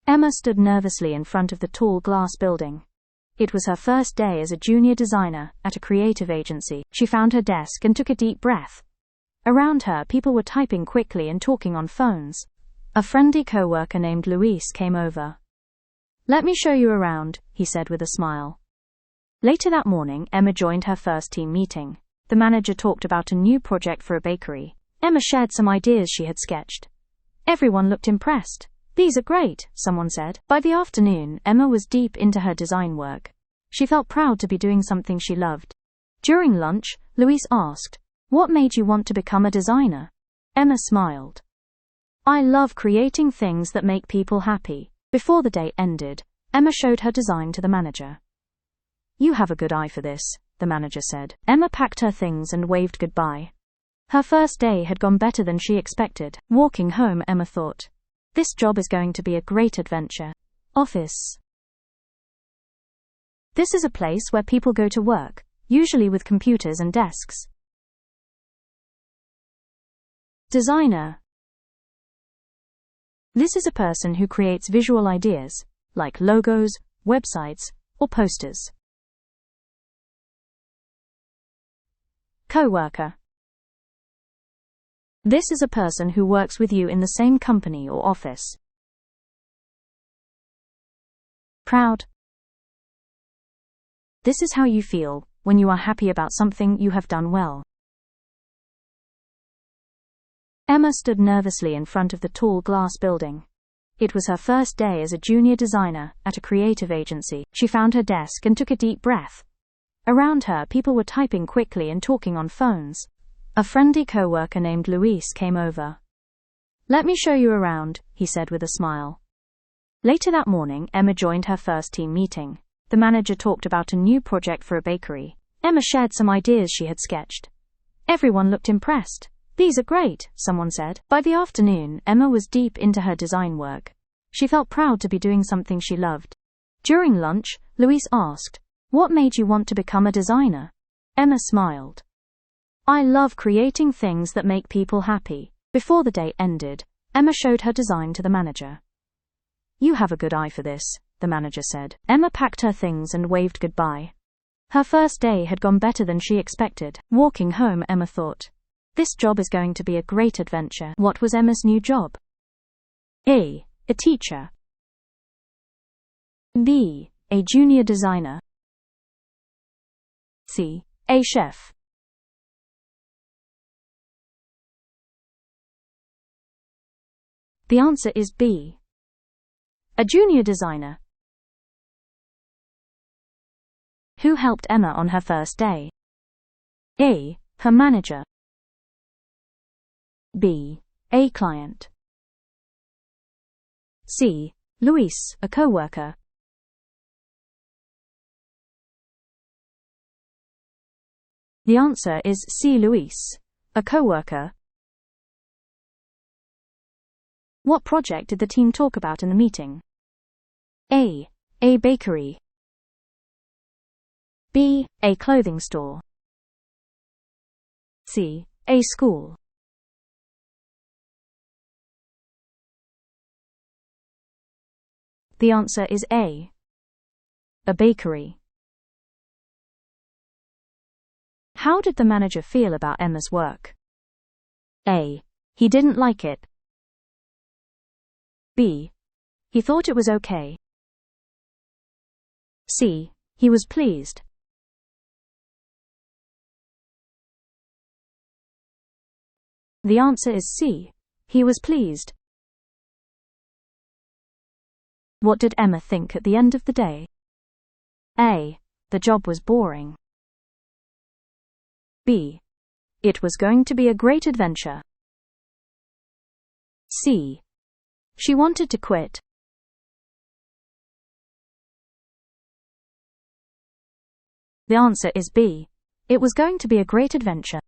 Emma stood nervously in front of the tall glass building. It was her first day as a junior designer at a creative agency. She found her desk and took a deep breath. Around her, people were typing quickly and talking on phones. A friendly co-worker named Luis came over. "Let me show you around," he said with a smile. Later that morning, Emma joined her first team meeting. The manager talked about a new project for a bakery. Emma shared some ideas she had sketched. Everyone looked impressed. "These are great," someone said. By the afternoon, Emma was deep into her design work. She felt proud to be doing something she loved. During lunch, Luis asked, "What made you want to become a designer?" Emma smiled. "I love creating things that make people happy." Before the day ended, Emma showed her design to the manager. "You have a good eye for this," the manager said. Emma packed her things and waved goodbye. Her first day had gone better than she expected. Walking home, Emma thought, "This job is going to be a great adventure." Office. This is a place where people go to work, usually with computers and desks. Designer. This is a person who creates visual ideas, like logos, websites, or posters. Co-worker. This is a person who works with you in the same company or office. Proud. This is how you feel when you are happy about something you have done well. Emma stood nervously in front of the tall glass building. It was her first day as a junior designer at a creative agency. She found her desk and took a deep breath. Around her, people were typing quickly and talking on phones. A friendly co-worker named Luis came over. "Let me show you around," he said with a smile. Later that morning, Emma joined her first team meeting. The manager talked about a new project for a bakery. Emma shared some ideas she had sketched. Everyone looked impressed. "These are great," someone said. By the afternoon, Emma was deep into her design work. She felt proud to be doing something she loved. During lunch, Luis asked, "What made you want to become a designer?" Emma smiled. "I love creating things that make people happy." Before the day ended, Emma showed her design to the manager. "You have a good eye for this," the manager said. Emma packed her things and waved goodbye. Her first day had gone better than she expected. Walking home, Emma thought, "This job is going to be a great adventure." What was Emma's new job? A teacher. B. A junior designer. C. A chef. The answer is B. A junior designer. Who helped Emma on her first day? A. Her manager. B. A client. C. Luis, a co-worker. The answer is C. Luis, a co-worker. What project did the team talk about in the meeting? A bakery. B. A clothing store. C. A school. The answer is A bakery. How did the manager feel about Emma's work? A. He didn't like it. B. He thought it was okay. C. He was pleased. The answer is C. He was pleased. What did Emma think at the end of the day? A. The job was boring. B. It was going to be a great adventure. C. She wanted to quit. The answer is B. It was going to be a great adventure.